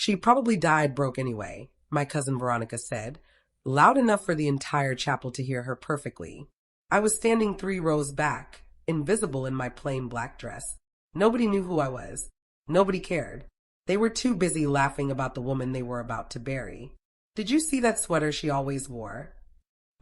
She probably died broke anyway, my cousin Veronica said, loud enough for the entire chapel to hear her perfectly. I was standing 3 rows back, invisible in my plain black dress. Nobody knew who I was. Nobody cared. They were too busy laughing about the woman they were about to bury. Did you see that sweater she always wore?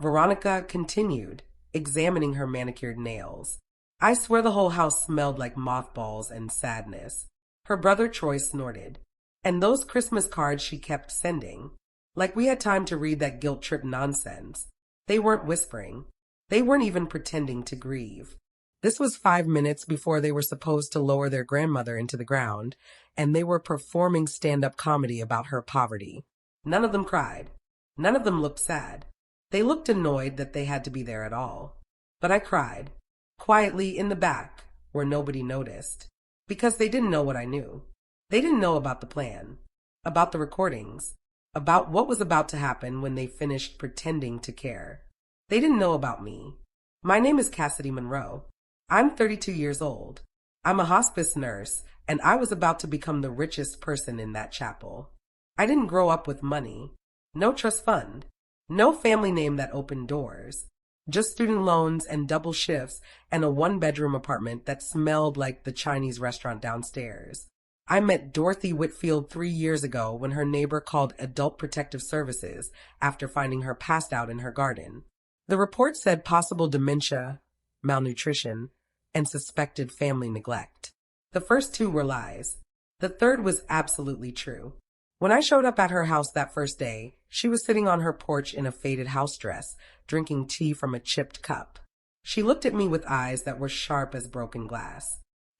Veronica continued, examining her manicured nails. I swear the whole house smelled like mothballs and sadness. Her brother Troy snorted. And those Christmas cards she kept sending. Like we had time to read that guilt trip nonsense. They weren't whispering. They weren't even pretending to grieve. This was 5 minutes before they were supposed to lower their grandmother into the ground, and they were performing stand-up comedy about her poverty. None of them cried. None of them looked sad. They looked annoyed that they had to be there at all. But I cried, quietly in the back, where nobody noticed, because they didn't know what I knew. They didn't know about the plan, about the recordings, about what was about to happen when they finished pretending to care. They didn't know about me. My name is Cassidy Monroe. I'm 32 years old. I'm a hospice nurse, and I was about to become the richest person in that chapel. I didn't grow up with money. No trust fund. No family name that opened doors. Just student loans and double shifts and a 1-bedroom apartment that smelled like the Chinese restaurant downstairs. I met Dorothy Whitfield 3 years ago when her neighbor called Adult Protective Services after finding her passed out in her garden. The report said possible dementia, malnutrition, and suspected family neglect. The first 2 were lies. The third was absolutely true. When I showed up at her house that first day, she was sitting on her porch in a faded house dress, drinking tea from a chipped cup. She looked at me with eyes that were sharp as broken glass.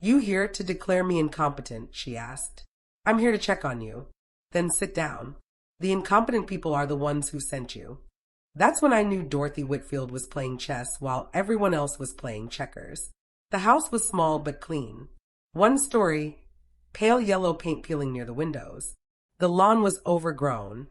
"You here to declare me incompetent?" she asked. "I'm here to check on you." "Then sit down. The incompetent people are the ones who sent you." That's when I knew Dorothy Whitfield was playing chess while everyone else was playing checkers. The house was small but clean. 1 story, pale yellow paint peeling near the windows. The lawn was overgrown,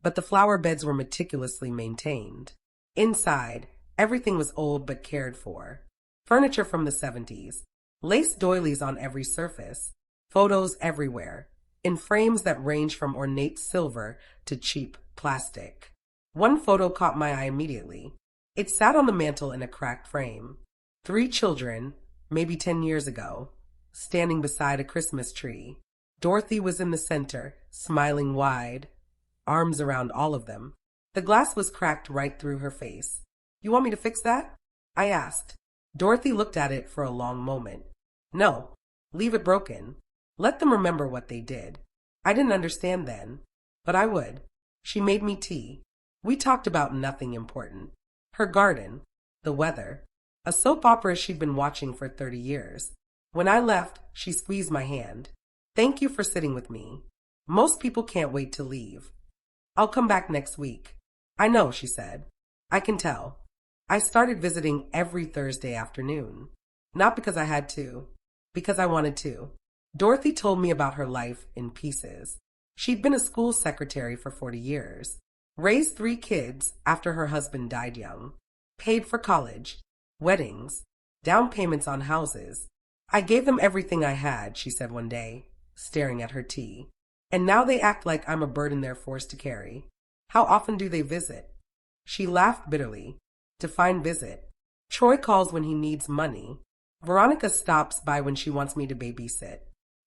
but the flower beds were meticulously maintained. Inside, everything was old but cared for. Furniture from the 70s, lace doilies on every surface, photos everywhere, in frames that range from ornate silver to cheap plastic. One photo caught my eye immediately. It sat on the mantel in a cracked frame. 3 children, maybe 10 years ago, standing beside a Christmas tree. Dorothy was in the center, smiling wide, arms around all of them. The glass was cracked right through her face. "You want me to fix that?" I asked. Dorothy looked at it for a long moment. "No, leave it broken. Let them remember what they did." I didn't understand then, but I would. She made me tea. We talked about nothing important. Her garden, the weather, a soap opera she'd been watching for 30 years. When I left, she squeezed my hand. "Thank you for sitting with me. Most people can't wait to leave." "I'll come back next week." "I know," she said. "I can tell." I started visiting every Thursday afternoon. Not because I had to, because I wanted to. Dorothy told me about her life in pieces. She'd been a school secretary for 40 years, raised 3 kids after her husband died young, paid for college, weddings, down payments on houses. "I gave them everything I had," she said one day, staring at her tea. "And now they act like I'm a burden they're forced to carry. How often do they visit?" She laughed bitterly. Define visit. Troy calls when he needs money. Veronica stops by when she wants me to babysit.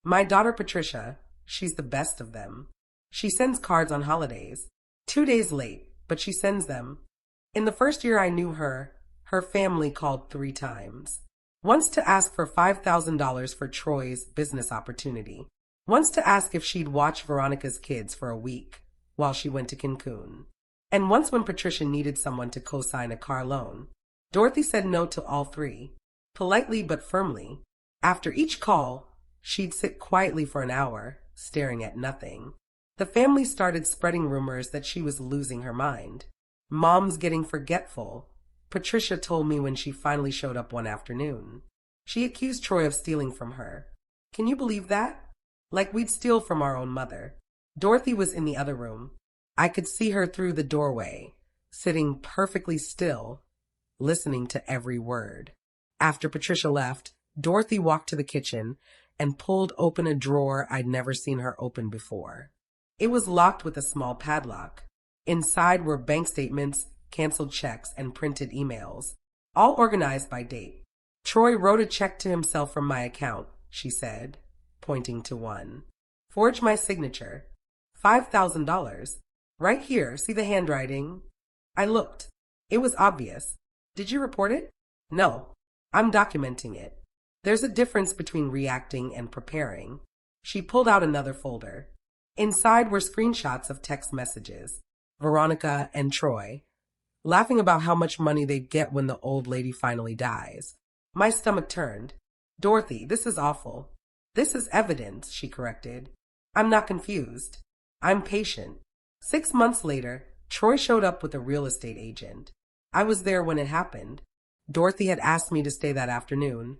My daughter Patricia, she's the best of them. She sends cards on holidays. 2 days late, but she sends them. In the first year I knew her, her family called 3 times. Once to ask for $5,000 for Troy's business opportunity. Once to ask if she'd watch Veronica's kids for a week while she went to Cancun. And once when Patricia needed someone to co-sign a car loan. Dorothy said no to all 3, politely but firmly. After each call, she'd sit quietly for an hour, staring at nothing. The family started spreading rumors that she was losing her mind. Mom's getting forgetful, Patricia told me when she finally showed up one afternoon. She accused Troy of stealing from her. Can you believe that? Like we'd steal from our own mother. Dorothy was in the other room. I could see her through the doorway, sitting perfectly still, listening to every word. After Patricia left, Dorothy walked to the kitchen and pulled open a drawer I'd never seen her open before. It was locked with a small padlock. Inside were bank statements, canceled checks, and printed emails, all organized by date. Troy wrote a check to himself from my account, she said, pointing to one. Forge my signature. $5,000. Right here, see the handwriting? I looked. It was obvious. Did you report it? No. I'm documenting it. There's a difference between reacting and preparing. She pulled out another folder. Inside were screenshots of text messages. Veronica and Troy, laughing about how much money they'd get when the old lady finally dies. My stomach turned. Dorothy, this is awful. This is evidence, she corrected. I'm not confused. I'm patient. 6 months later, Troy showed up with a real estate agent. I was there when it happened. Dorothy had asked me to stay that afternoon.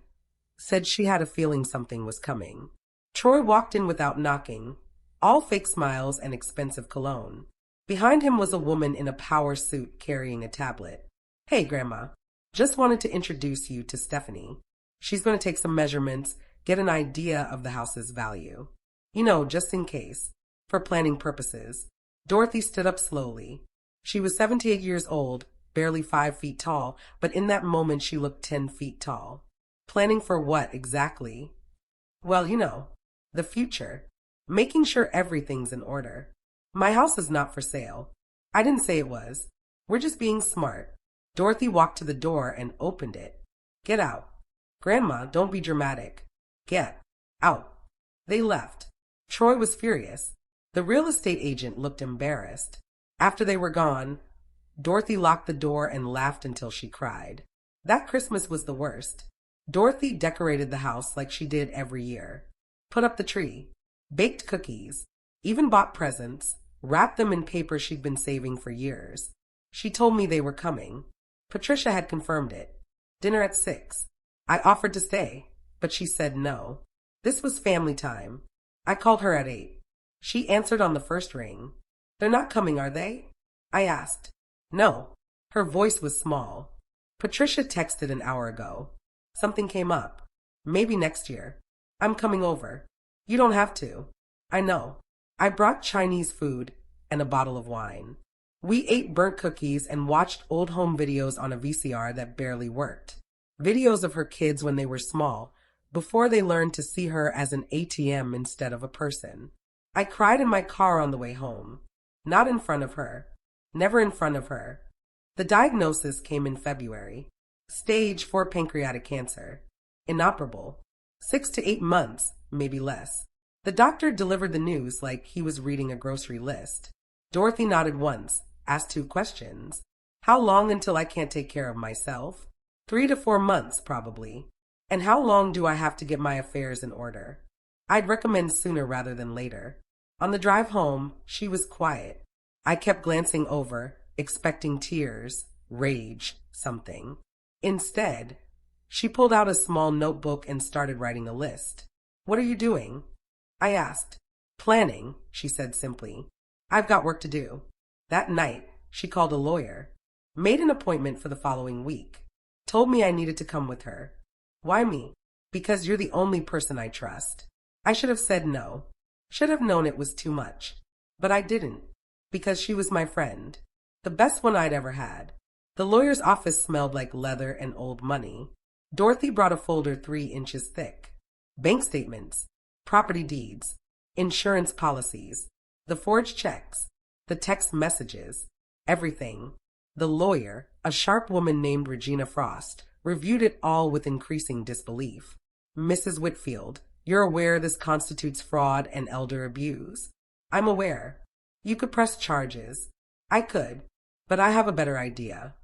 Said she had a feeling something was coming. Troy walked in without knocking, all fake smiles and expensive cologne. Behind him was a woman in a power suit carrying a tablet. Hey, Grandma. Just wanted to introduce you to Stephanie. She's going to take some measurements, get an idea of the house's value. You know, just in case. For planning purposes. Dorothy stood up slowly. She was 78 years old, barely 5 feet tall, but in that moment she looked 10 feet tall. Planning for what exactly? Well, you know, the future. Making sure everything's in order. My house is not for sale. I didn't say it was. We're just being smart. Dorothy walked to the door and opened it. Get out. Grandma, don't be dramatic. Get out. They left. Troy was furious. The real estate agent looked embarrassed. After they were gone, Dorothy locked the door and laughed until she cried. That Christmas was the worst. Dorothy decorated the house like she did every year. Put up the tree. Baked cookies. Even bought presents. Wrapped them in paper she'd been saving for years. She told me they were coming. Patricia had confirmed it. Dinner at 6. I offered to stay, but she said no. This was family time. I called her at 8. She answered on the first ring. They're not coming, are they? I asked. No. Her voice was small. Patricia texted an hour ago. Something came up. Maybe next year. I'm coming over. You don't have to. I know. I brought Chinese food and a bottle of wine. We ate burnt cookies and watched old home videos on a VCR that barely worked. Videos of her kids when they were small, before they learned to see her as an ATM instead of a person. I cried in my car on the way home. Not in front of her. Never in front of her. The diagnosis came in February. Stage 4 pancreatic cancer. Inoperable. 6 to 8 months, maybe less. The doctor delivered the news like he was reading a grocery list. Dorothy nodded once, asked 2 questions. How long until I can't take care of myself? 3 to 4 months, probably. And how long do I have to get my affairs in order? I'd recommend sooner rather than later. On the drive home, she was quiet. I kept glancing over, expecting tears, rage, something. Instead, she pulled out a small notebook and started writing a list. What are you doing? I asked. Planning, she said simply. I've got work to do. That night, she called a lawyer. Made an appointment for the following week. Told me I needed to come with her. Why me? Because you're the only person I trust. I should have said no. Should have known it was too much. But I didn't. Because she was my friend. The best one I'd ever had. The lawyer's office smelled like leather and old money. Dorothy brought a folder 3 inches thick. Bank statements. Property deeds. Insurance policies. The forged checks. The text messages. Everything. The lawyer, a sharp woman named Regina Frost, reviewed it all with increasing disbelief. Mrs. Whitfield, you're aware this constitutes fraud and elder abuse. I'm aware. You could press charges. I could, but I have a better idea.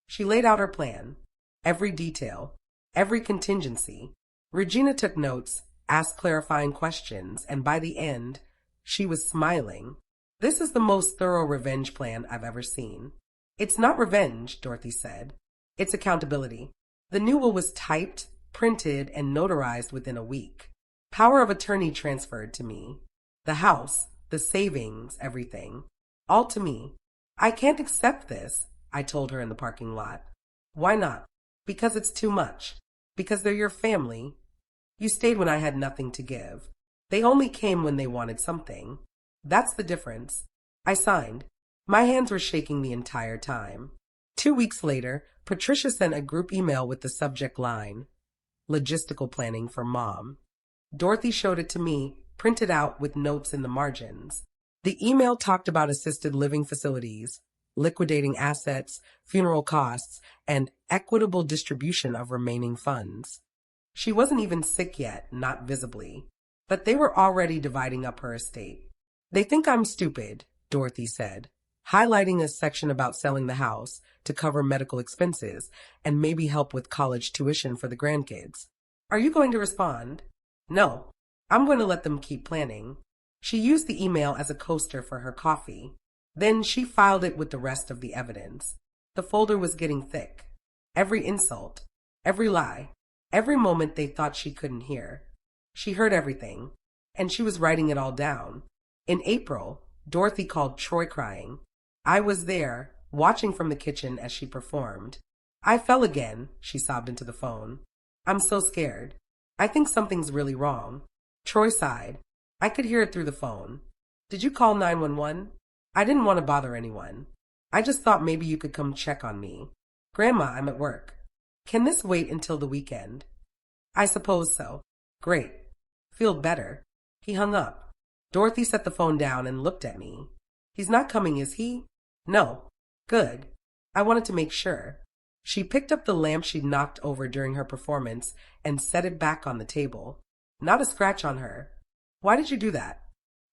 She laid out her plan. Every detail. Every contingency. Regina took notes, asked clarifying questions, and by the end, she was smiling. This is the most thorough revenge plan I've ever seen. It's not revenge, Dorothy said. It's accountability. The new will was typed, printed, and notarized within a week. Power of attorney transferred to me. The house, the savings, everything. All to me. I can't accept this, I told her in the parking lot. Why not? Because it's too much. Because they're your family. You stayed when I had nothing to give. They only came when they wanted something. That's the difference. I signed. My hands were shaking the entire time. 2 weeks later, Patricia sent a group email with the subject line, "Logistical planning for mom." Dorothy showed it to me, printed out with notes in the margins. The email talked about assisted living facilities, liquidating assets, funeral costs, and equitable distribution of remaining funds. She wasn't even sick yet, not visibly, but they were already dividing up her estate. "They think I'm stupid," Dorothy said, highlighting a section about selling the house to cover medical expenses and maybe help with college tuition for the grandkids. "Are you going to respond?" "No, I'm going to let them keep planning." She used the email as a coaster for her coffee. Then she filed it with the rest of the evidence. The folder was getting thick. Every insult, every lie, every moment they thought she couldn't hear. She heard everything, and she was writing it all down. In April, Dorothy called Troy crying. I was there, watching from the kitchen as she performed. "I fell again," she sobbed into the phone. "I'm so scared. I think something's really wrong." Troy sighed. I could hear it through the phone. "Did you call 911? I didn't want to bother anyone. I just thought maybe you could come check on me. Grandma, I'm at work. Can this wait until the weekend?" "I suppose so." "Great. Feel better." He hung up. Dorothy set the phone down and looked at me. "He's not coming, is he?" "No." "Good. I wanted to make sure." She picked up the lamp she'd knocked over during her performance and set it back on the table. "Not a scratch on her." "Why did you do that?"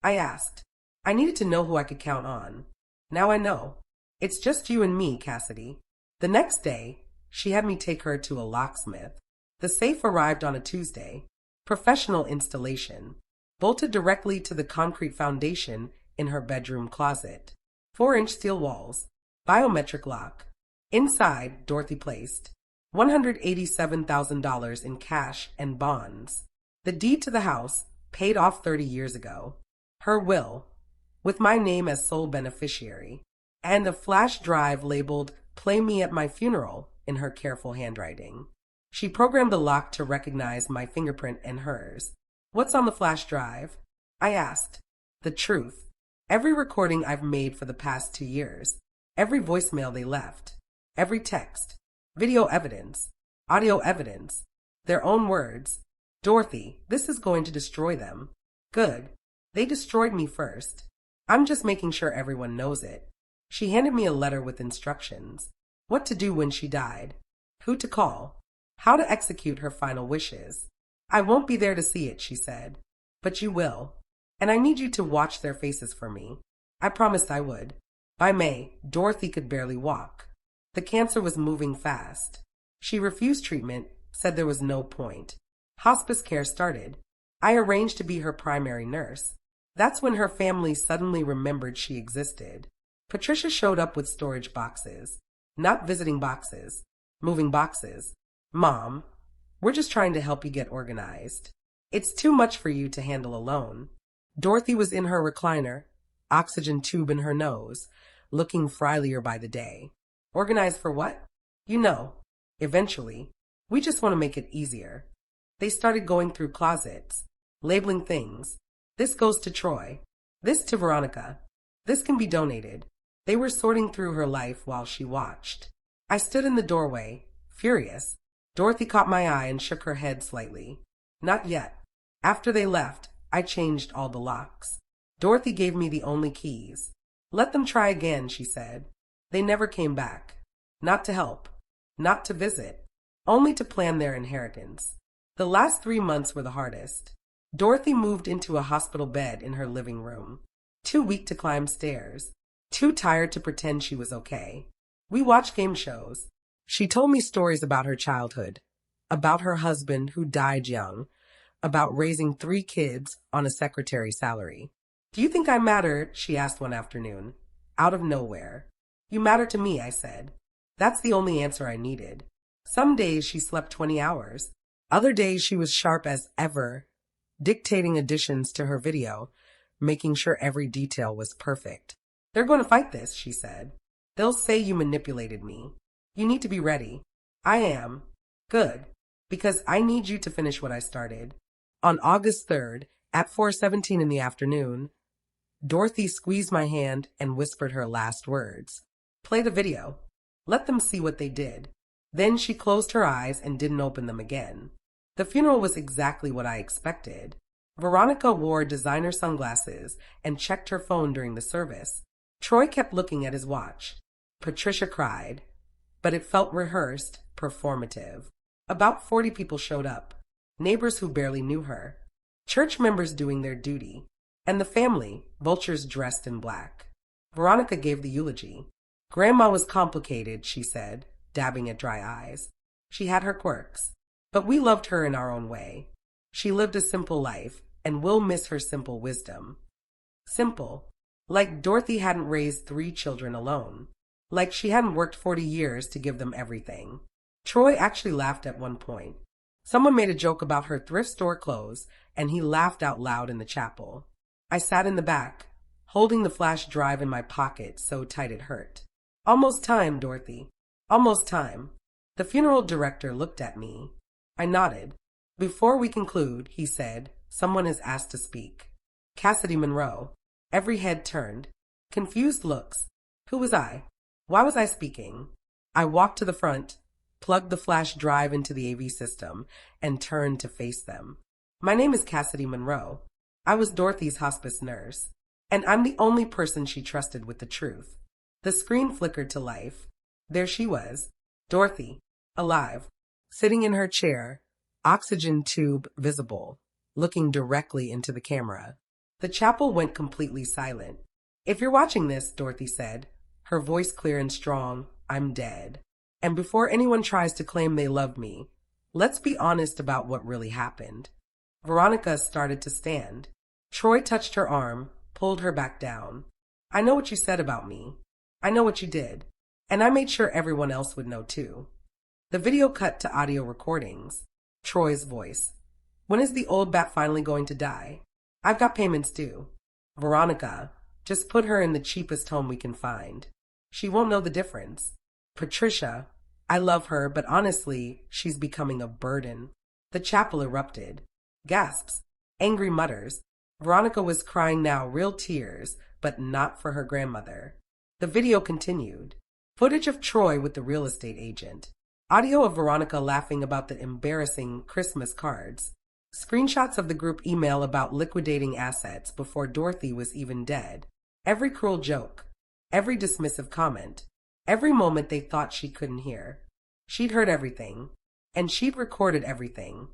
I asked. I needed to know who I could count on. Now I know. "It's just you and me, Cassidy." The next day, she had me take her to a locksmith. The safe arrived on a Tuesday. Professional installation. Bolted directly to the concrete foundation in her bedroom closet. 4-inch steel walls. Biometric lock. Inside, Dorothy placed $187,000 in cash and bonds. The deed to the house, paid off 30 years ago. Her will, with my name as sole beneficiary. And a flash drive labeled "Play Me at My Funeral" in her careful handwriting. She programmed the lock to recognize my fingerprint and hers. "What's on the flash drive?" I asked. "The truth. Every recording I've made for the past 2 years. Every voicemail they left. Every text. Video evidence. Audio evidence. Their own words. Dorothy, this is going to destroy them." "Good. They destroyed me first. I'm just making sure everyone knows it." She handed me a letter with instructions. What to do when she died. Who to call. How to execute her final wishes. "I won't be there to see it," she said. "But you will. And I need you to watch their faces for me." I promised I would. By May, Dorothy could barely walk. The cancer was moving fast. She refused treatment, said there was no point. Hospice care started. I arranged to be her primary nurse. That's when her family suddenly remembered she existed. Patricia showed up with storage boxes. Not visiting boxes. Moving boxes. "Mom, we're just trying to help you get organized. It's too much for you to handle alone." Dorothy was in her recliner, oxygen tube in her nose, looking frilier by the day. "Organized for what?" "You know, eventually. We just want to make it easier." They started going through closets, labeling things. "This goes to Troy. This to Veronica. This can be donated." They were sorting through her life while she watched. I stood in the doorway, furious. Dorothy caught my eye and shook her head slightly. "Not yet." After they left, I changed all the locks. Dorothy gave me the only keys. "Let them try again," she said. They never came back. Not to help. Not to visit. Only to plan their inheritance. The last 3 months were the hardest. Dorothy moved into a hospital bed in her living room. Too weak to climb stairs. Too tired to pretend she was okay. We watched game shows. She told me stories about her childhood. About her husband who died young. About raising 3 kids on a secretary's salary. "Do you think I mattered?" she asked one afternoon. Out of nowhere. "You matter to me," I said. That's the only answer I needed. Some days she slept 20 hours. Other days she was sharp as ever, dictating additions to her video, making sure every detail was perfect. "They're going to fight this," she said. "They'll say you manipulated me. You need to be ready." I am. Good. Because I need you to finish what I started. On August 3rd, at 4:17 in the afternoon, Dorothy squeezed my hand and whispered her last words. Play the video. Let them see what they did. Then she closed her eyes and didn't open them again. The funeral was exactly what I expected. Veronica wore designer sunglasses and checked her phone during the service. Troy kept looking at his watch. Patricia cried, but it felt rehearsed, performative. About 40 people showed up. Neighbors who barely knew her. Church members doing their duty. And the family, vultures dressed in black. Veronica gave the eulogy. Grandma was complicated, she said, dabbing at dry eyes. She had her quirks, but we loved her in our own way. She lived a simple life, and we'll miss her simple wisdom. Simple. Like Dorothy hadn't raised 3 children alone. Like she hadn't worked 40 years to give them everything. Troy actually laughed at one point. Someone made a joke about her thrift store clothes, and he laughed out loud in the chapel. I sat in the back, holding the flash drive in my pocket so tight it hurt. Almost time, Dorothy. Almost time. The funeral director looked at me. I nodded. Before we conclude, he said, someone is asked to speak. Cassidy Monroe. Every head turned. Confused looks. Who was I? Why was I speaking? I walked to the front, plugged the flash drive into the AV system, and turned to face them. My name is Cassidy Monroe. I was Dorothy's hospice nurse, and I'm the only person she trusted with the truth. The screen flickered to life. There she was, Dorothy, alive, sitting in her chair, oxygen tube visible, looking directly into the camera. The chapel went completely silent. If you're watching this, Dorothy said, her voice clear and strong, I'm dead. And before anyone tries to claim they love me, let's be honest about what really happened. Veronica started to stand. Troy touched her arm, pulled her back down. I know what you said about me. I know what you did. And I made sure everyone else would know too. The video cut to audio recordings. Troy's voice. When is the old bat finally going to die? I've got payments due. Veronica, just put her in the cheapest home we can find. She won't know the difference. Patricia, I love her, but honestly, she's becoming a burden. The chapel erupted. Gasps. Angry mutters. Veronica was crying now, real tears, but not for her grandmother. The video continued. Footage of Troy with the real estate agent. Audio of Veronica laughing about the embarrassing Christmas cards. Screenshots of the group email about liquidating assets before Dorothy was even dead. Every cruel joke. Every dismissive comment. Every moment they thought she couldn't hear. She'd heard everything. And she'd recorded everything.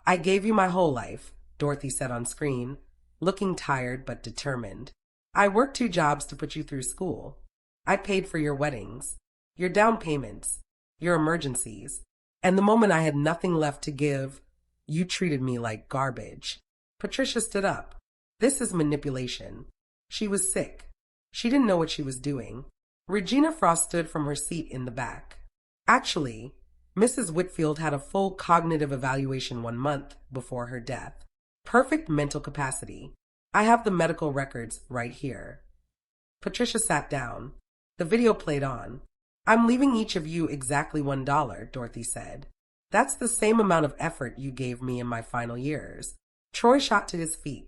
I gave you my whole life, Dorothy said on screen, looking tired but determined. I worked 2 jobs to put you through school. I paid for your weddings, your down payments, your emergencies, and the moment I had nothing left to give, you treated me like garbage. Patricia stood up. This is manipulation. She was sick. She didn't know what she was doing. Regina Frost stood from her seat in the back. Actually, Mrs. Whitfield had a full cognitive evaluation 1 month before her death. Perfect mental capacity. I have the medical records right here. Patricia sat down. The video played on. I'm leaving each of you exactly $1, Dorothy said. That's the same amount of effort you gave me in my final years. Troy shot to his feet.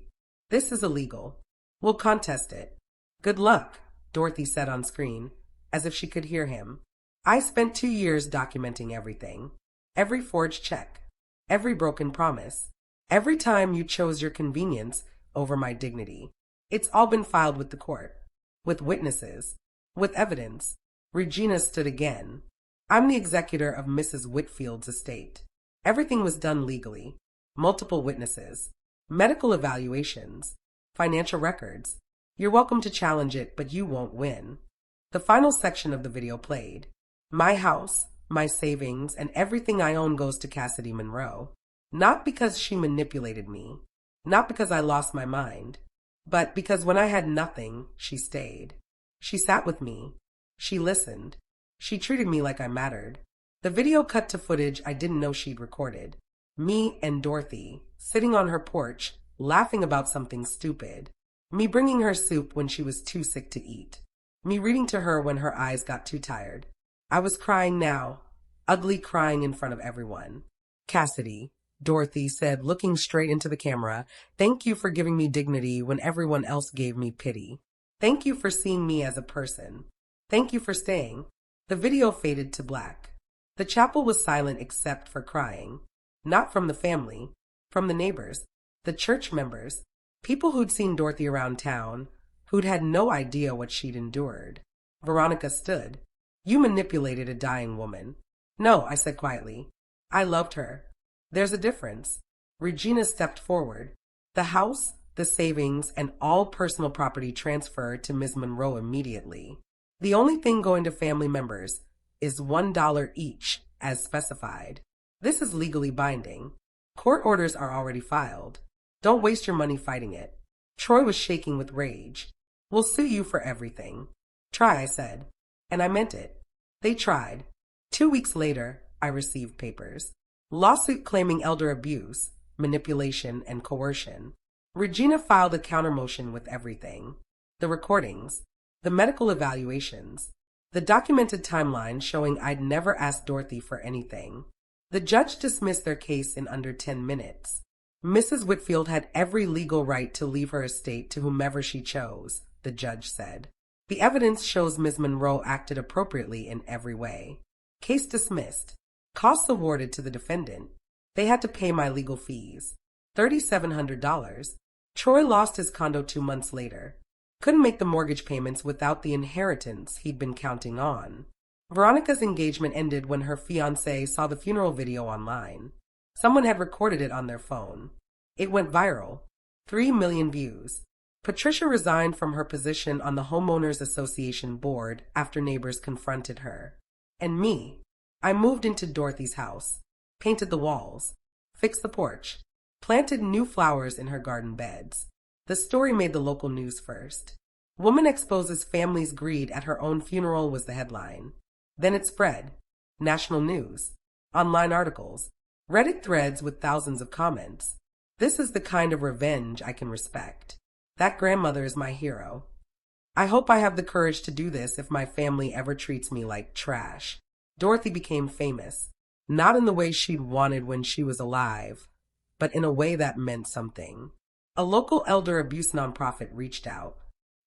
This is illegal. We'll contest it. Good luck, Dorothy said on screen, as if she could hear him. I spent 2 years documenting everything. Every forged check. Every broken promise. Every time you chose your convenience over my dignity. It's all been filed with the court. With witnesses. With evidence. Regina stood again. I'm the executor of Mrs. Whitfield's estate. Everything was done legally. Multiple witnesses. Medical evaluations. Financial records. You're welcome to challenge it, but you won't win. The final section of the video played. My house, my savings, and everything I own goes to Cassidy Monroe. Not because she manipulated me. Not because I lost my mind. But because when I had nothing, she stayed. She sat with me. She listened. She treated me like I mattered. The video cut to footage I didn't know she'd recorded. Me and Dorothy, sitting on her porch, laughing about something stupid. Me bringing her soup when she was too sick to eat. Me reading to her when her eyes got too tired. I was crying now, ugly crying in front of everyone. Cassidy, Dorothy said, looking straight into the camera. Thank you for giving me dignity when everyone else gave me pity. Thank you for seeing me as a person. Thank you for staying. The video faded to black. The chapel was silent except for crying. Not from the family, from the neighbors, the church members, people who'd seen Dorothy around town, who'd had no idea what she'd endured. Veronica stood. You manipulated a dying woman. No, I said quietly. I loved her. There's a difference. Regina stepped forward. The house, the savings, and all personal property transferred to Ms. Monroe immediately. The only thing going to family members is $1 each, as specified. This is legally binding. Court orders are already filed. Don't waste your money fighting it. Troy was shaking with rage. We'll sue you for everything. Try, I said. And I meant it. They tried. 2 weeks later, I received papers. Lawsuit claiming elder abuse, manipulation, and coercion. Regina filed a countermotion with everything. The recordings, the medical evaluations, the documented timeline showing I'd never asked Dorothy for anything. The judge dismissed their case in under 10 minutes. Mrs. Whitfield had every legal right to leave her estate to whomever she chose, the judge said. The evidence shows Ms. Monroe acted appropriately in every way. Case dismissed. Costs awarded to the defendant. They had to pay my legal fees. $3,700. Troy lost his condo 2 months later. Couldn't make the mortgage payments without the inheritance he'd been counting on. Veronica's engagement ended when her fiancé saw the funeral video online. Someone had recorded it on their phone. It went viral. 3 million views. Patricia resigned from her position on the Homeowners Association board after neighbors confronted her. And me. I moved into Dorothy's house, painted the walls, fixed the porch, planted new flowers in her garden beds. The story made the local news first. Woman exposes family's greed at her own funeral was the headline. Then it spread. National news, online articles, Reddit threads with thousands of comments. This is the kind of revenge I can respect. That grandmother is my hero. I hope I have the courage to do this if my family ever treats me like trash. Dorothy became famous, not in the way she'd wanted when she was alive, but in a way that meant something. A local elder abuse nonprofit reached out.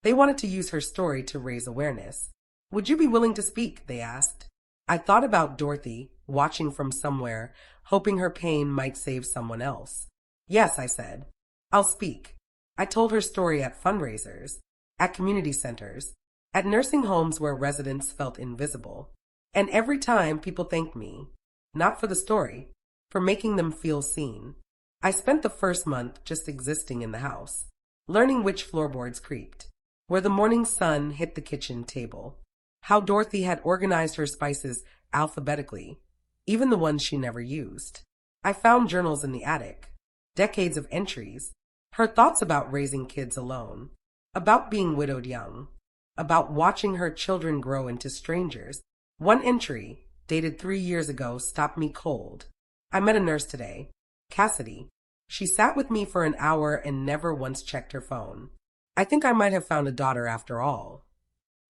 They wanted to use her story to raise awareness. Would you be willing to speak? They asked. I thought about Dorothy, watching from somewhere, hoping her pain might save someone else. Yes, I said. I'll speak. I told her story at fundraisers, at community centers, at nursing homes where residents felt invisible. And every time people thanked me, not for the story, for making them feel seen. I spent the first month just existing in the house, learning which floorboards creaked, where the morning sun hit the kitchen table, how Dorothy had organized her spices alphabetically, even the ones she never used. I found journals in the attic, decades of entries, her thoughts about raising kids alone, about being widowed young, about watching her children grow into strangers. One entry, dated 3 years ago, stopped me cold. I met a nurse today, Cassidy. She sat with me for an hour and never once checked her phone. I think I might have found a daughter after all.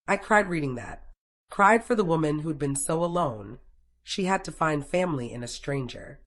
I cried reading that. Cried for the woman who'd been so alone. She had to find family in a stranger.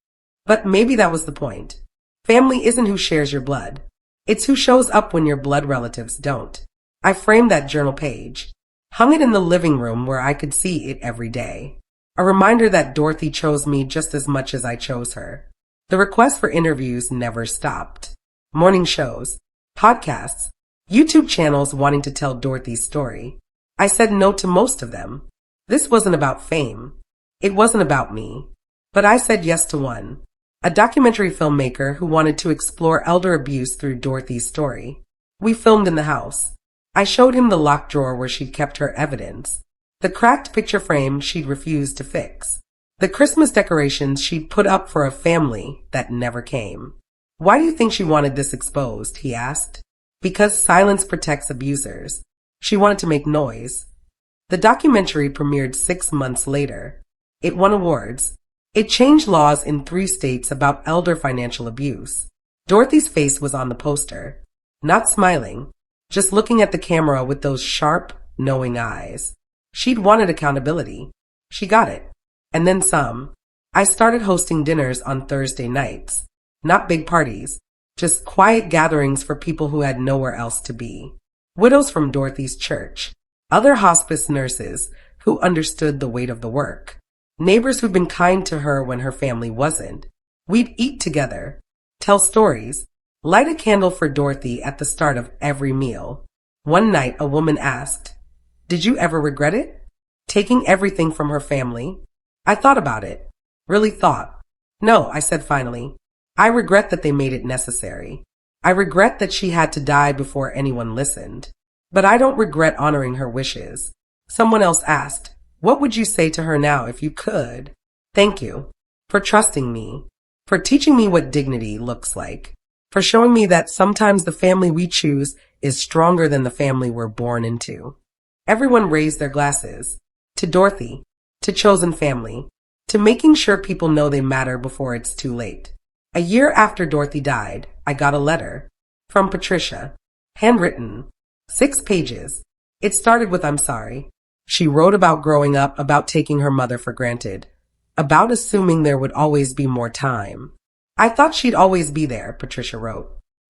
But maybe that was the point. Family isn't who shares your blood. It's who shows up when your blood relatives don't. I framed that journal page. Hung it in the living room where I could see it every day. A reminder that Dorothy chose me just as much as I chose her. The requests for interviews never stopped. Morning shows, podcasts, YouTube channels wanting to tell Dorothy's story. I said no to most of them. This wasn't about fame. It wasn't about me. But I said yes to one. A documentary filmmaker who wanted to explore elder abuse through Dorothy's story. We filmed in the house. I showed him the locked drawer where she'd kept her evidence, the cracked picture frame she'd refused to fix, the Christmas decorations she'd put up for a family that never came. Why do you think she wanted this exposed? He asked. Because silence protects abusers. She wanted to make noise. The documentary premiered 6 months later. It won awards. It changed laws in 3 states about elder financial abuse. Dorothy's face was on the poster, not smiling, just looking at the camera with those sharp, knowing eyes. She'd wanted accountability. She got it. And then some. I started hosting dinners on Thursday nights. Not big parties, just quiet gatherings for people who had nowhere else to be. Widows from Dorothy's church, other hospice nurses who understood the weight of the work, neighbors who'd been kind to her when her family wasn't. We'd eat together, tell stories, light a candle for Dorothy at the start of every meal. One night, a woman asked, "Did you ever regret it? Taking everything from her family?" I thought about it. Really thought. "No," I said finally. "I regret that they made it necessary. I regret that she had to die before anyone listened. But I don't regret honoring her wishes." Someone else asked, "What would you say to her now if you could?" "Thank you for trusting me, for teaching me what dignity looks like, for showing me that sometimes the family we choose is stronger than the family we're born into." Everyone raised their glasses. To Dorothy, to chosen family, to making sure people know they matter before it's too late. A year after Dorothy died, I got a letter from Patricia, handwritten, 6 pages. It started with "I'm sorry." She wrote about growing up, about taking her mother for granted, about assuming there would always be more time. "I thought she'd always be there," Patricia wrote.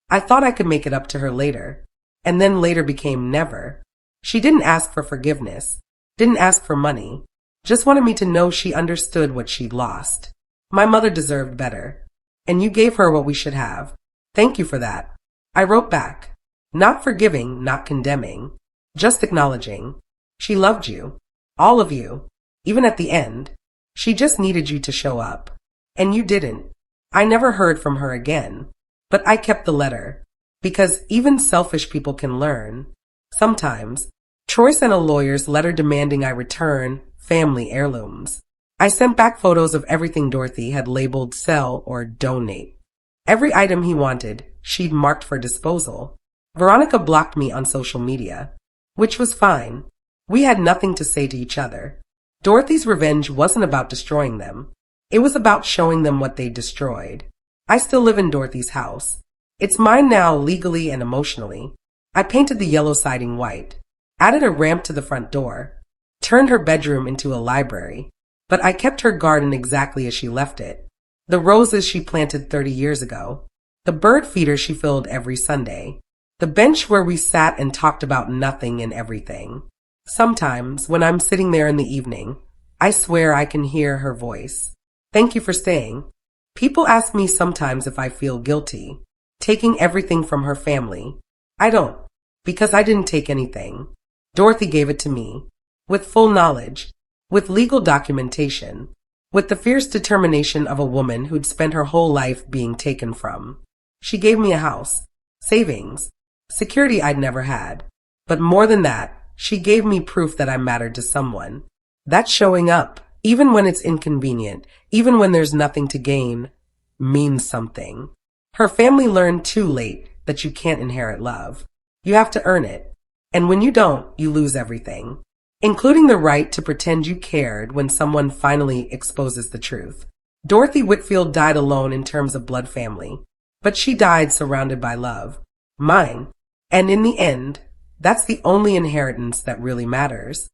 "I thought I could make it up to her later." And then later became never. She didn't ask for forgiveness, didn't ask for money, just wanted me to know she understood what she'd lost. "My mother deserved better, and you gave her what we should have. Thank you for that." I wrote back, not forgiving, not condemning, just acknowledging. She loved you, all of you, even at the end. She just needed you to show up. And you didn't. I never heard from her again, but I kept the letter, because even selfish people can learn. Sometimes, Troy sent a lawyer's letter demanding I return family heirlooms. I sent back photos of everything Dorothy had labeled sell or donate. Every item he wanted, she'd marked for disposal. Veronica blocked me on social media, which was fine. We had nothing to say to each other. Dorothy's revenge wasn't about destroying them. It was about showing them what they destroyed. I still live in Dorothy's house. It's mine now, legally and emotionally. I painted the yellow siding white, added a ramp to the front door, turned her bedroom into a library, but I kept her garden exactly as she left it. The roses she planted 30 years ago, the bird feeder she filled every Sunday, the bench where we sat and talked about nothing and everything. Sometimes, when I'm sitting there in the evening, I swear I can hear her voice. "Thank you for staying." People ask me sometimes if I feel guilty, taking everything from her family. I don't, because I didn't take anything. Dorothy gave it to me, with full knowledge, with legal documentation, with the fierce determination of a woman who'd spent her whole life being taken from. She gave me a house, savings, security I'd never had. But more than that, she gave me proof that I mattered to someone. That's showing up, even when it's inconvenient, even when there's nothing to gain, means something. Her family learned too late that you can't inherit love. You have to earn it. And when you don't, you lose everything, including the right to pretend you cared when someone finally exposes the truth. Dorothy Whitfield died alone in terms of blood family, but she died surrounded by love. Mine. And in the end, that's the only inheritance that really matters.